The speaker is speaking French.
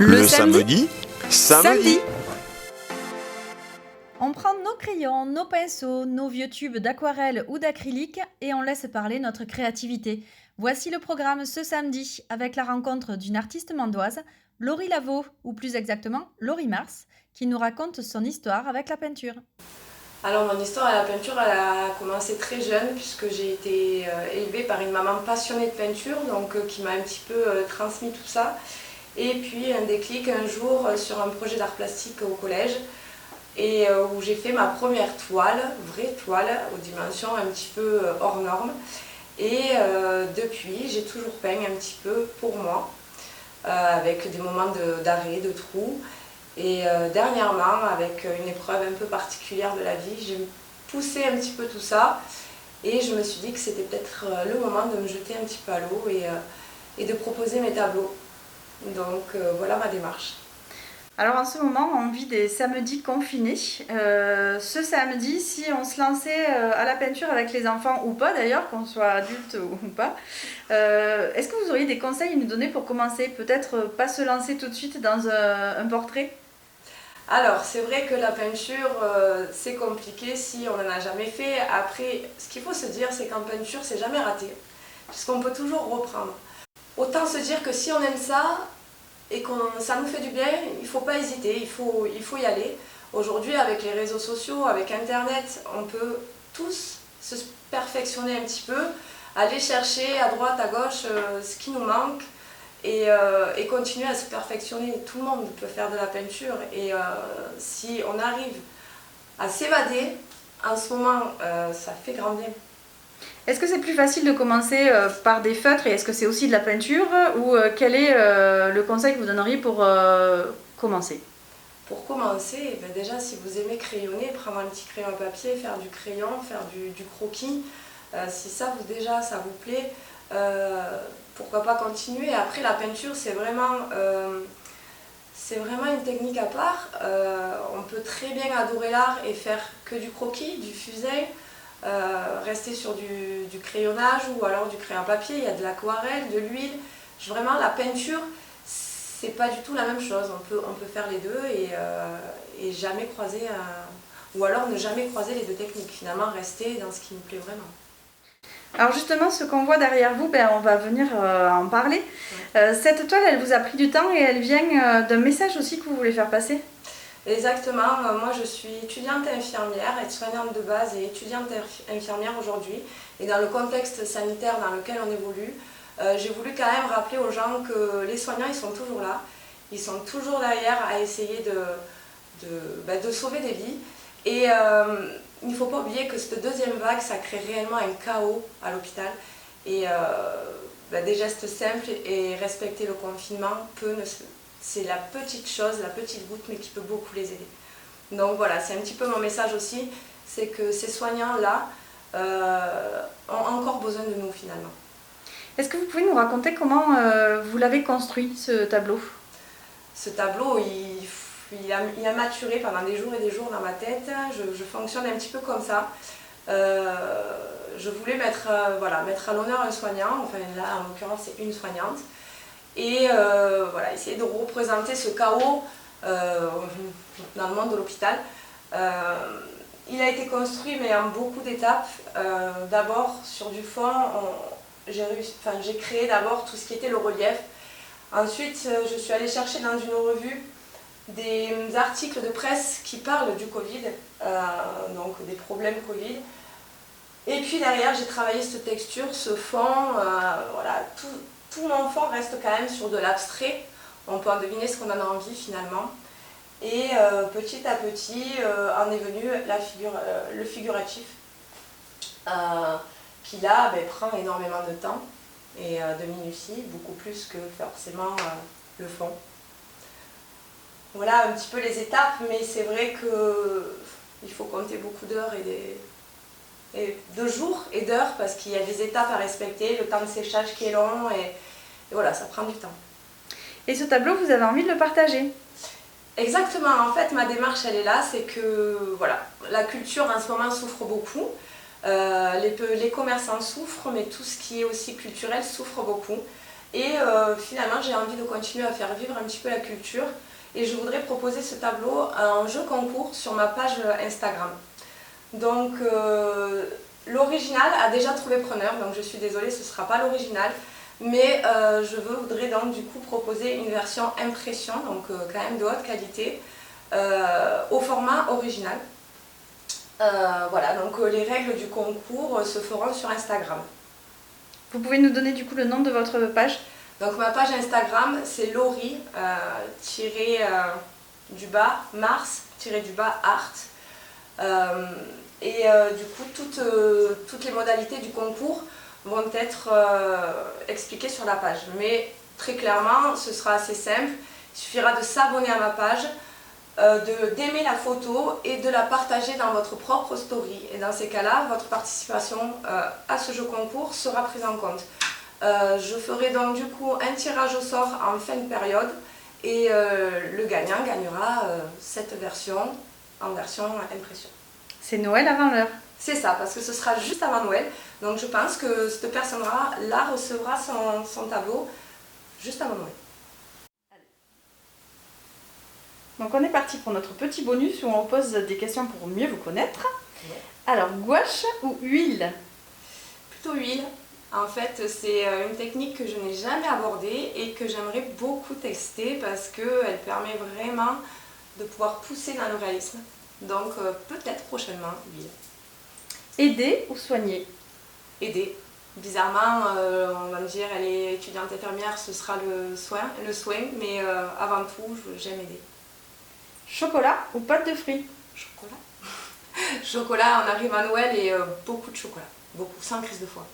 Le samedi, samedi. On prend nos crayons, nos pinceaux, nos vieux tubes d'aquarelle ou d'acrylique et on laisse parler notre créativité. Voici le programme ce samedi avec la rencontre d'une artiste mandoise, Laurie Lavaux, ou plus exactement Laurie Mars, qui nous raconte son histoire avec la peinture. Alors mon histoire à la peinture, elle a commencé très jeune puisque j'ai été élevée par une maman passionnée de peinture, donc qui m'a un petit peu transmis tout ça. Et puis un déclic un jour sur un projet d'art plastique au collège et où j'ai fait ma première toile, vraie toile, aux dimensions un petit peu hors normes. Et depuis, j'ai toujours peint un petit peu pour moi, avec des moments d'arrêt, de trous. Et dernièrement, avec une épreuve un peu particulière de la vie, j'ai poussé un petit peu tout ça et je me suis dit que c'était peut-être le moment de me jeter un petit peu à l'eau et de proposer mes tableaux. Donc voilà ma démarche. Alors en ce moment, on vit des samedis confinés. Ce samedi, si on se lançait à la peinture avec les enfants ou pas d'ailleurs, qu'on soit adulte ou pas, est-ce que vous auriez des conseils à nous donner pour commencer? Peut-être pas se lancer tout de suite dans un portrait? Alors c'est vrai que la peinture c'est compliqué si on n'en a jamais fait. Après, ce qu'il faut se dire, c'est qu'en peinture c'est jamais raté, puisqu'on peut toujours reprendre. Autant se dire que si on aime ça, et que ça nous fait du bien, il ne faut pas hésiter, il faut y aller. Aujourd'hui, avec les réseaux sociaux, avec Internet, on peut tous se perfectionner un petit peu, aller chercher à droite, à gauche ce qui nous manque et continuer à se perfectionner. Tout le monde peut faire de la peinture et si on arrive à s'évader, en ce moment, ça fait grand bien. Est-ce que c'est plus facile de commencer par des feutres et est-ce que c'est aussi de la peinture ou quel est le conseil que vous donneriez pour commencer? Pour commencer, ben déjà si vous aimez crayonner, prendre un petit crayon à papier, faire du crayon, faire du croquis, si ça déjà ça vous plaît, pourquoi pas continuer. Après la peinture c'est vraiment une technique à part. On peut très bien adorer l'art et faire que du croquis, du fusain. Rester sur du crayonnage ou alors du crayon papier, il y a de l'aquarelle, de l'huile. Vraiment la peinture, c'est pas du tout la même chose. On peut faire les deux et jamais croiser ou alors ne jamais croiser les deux techniques. Finalement rester dans ce qui nous plaît vraiment. Alors justement, ce qu'on voit derrière vous, on va venir en parler. Ouais. Cette toile, elle vous a pris du temps et elle vient d'un message aussi que vous voulez faire passer? Exactement, moi je suis étudiante infirmière, aide-soignante de base et étudiante infirmière aujourd'hui. Et dans le contexte sanitaire dans lequel on évolue, j'ai voulu quand même rappeler aux gens que les soignants ils sont toujours là. Ils sont toujours derrière à essayer de sauver des vies. Et il ne faut pas oublier que cette deuxième vague, ça crée réellement un chaos à l'hôpital. Et des gestes simples et respecter le confinement c'est la petite chose, la petite goutte, mais qui peut beaucoup les aider. Donc voilà, c'est un petit peu mon message aussi, c'est que ces soignants-là ont encore besoin de nous finalement. Est-ce que vous pouvez nous raconter comment vous l'avez construit, ce tableau? Ce tableau, il a maturé pendant des jours et des jours dans ma tête. Je fonctionne un petit peu comme ça. Je voulais mettre à l'honneur un soignant, enfin là en l'occurrence c'est une soignante. Et essayer de représenter ce chaos dans le monde de l'hôpital. Il a été construit mais en beaucoup d'étapes. D'abord sur du fond, j'ai créé d'abord tout ce qui était le relief. Ensuite, je suis allée chercher dans une revue des articles de presse qui parlent du Covid, donc des problèmes Covid. Et puis derrière, j'ai travaillé cette texture, ce fond, tout mon fond reste quand même sur de l'abstrait. On peut en deviner ce qu'on en a envie finalement. Et petit à petit en est venu le figuratif qui là prend énormément de temps et de minutie, beaucoup plus que forcément le fond. Voilà un petit peu les étapes, mais c'est vrai qu'il faut compter beaucoup d'heures et de jours et d'heures parce qu'il y a des étapes à respecter, le temps de séchage qui est long et voilà, ça prend du temps. Et ce tableau, vous avez envie de le partager? Exactement, en fait ma démarche elle est là, c'est que voilà, la culture en ce moment souffre beaucoup, les commerçants souffrent, mais tout ce qui est aussi culturel souffre beaucoup. Et finalement, j'ai envie de continuer à faire vivre un petit peu la culture. Et je voudrais proposer ce tableau en jeu concours sur ma page Instagram. Donc l'original a déjà trouvé preneur, donc je suis désolée, ce ne sera pas l'original. Mais je voudrais donc du coup proposer une version impression, donc quand même de haute qualité, au format original. Voilà, donc les règles du concours se feront sur Instagram. Vous pouvez nous donner du coup le nom de votre page? Donc ma page Instagram c'est Laurie Mars art. Du coup toutes les modalités du concours vont être expliquées sur la page. Mais très clairement ce sera assez simple, il suffira de s'abonner à ma page, d'aimer la photo et de la partager dans votre propre story. Et dans ces cas-là, votre participation à ce jeu concours sera prise en compte. Je ferai donc du coup un tirage au sort en fin de période et le gagnant gagnera cette version en version impression. C'est Noël avant l'heure. C'est ça, parce que ce sera juste avant Noël. Donc je pense que cette personne-là recevra son tableau juste avant Noël. Donc on est parti pour notre petit bonus où on pose des questions pour mieux vous connaître. Ouais. Alors, gouache ou huile? Plutôt huile. En fait, c'est une technique que je n'ai jamais abordée et que j'aimerais beaucoup tester parce qu'elle permet vraiment de pouvoir pousser dans le réalisme. Donc peut-être prochainement huile. Aider ou soigner? Aider. Bizarrement, on va me dire elle est étudiante infirmière, ce sera le soin, mais avant tout, j'aime aider. Chocolat ou pâte de fruits? Chocolat. Chocolat, on arrive à Noël et beaucoup de chocolat. Beaucoup, sans crise de foie.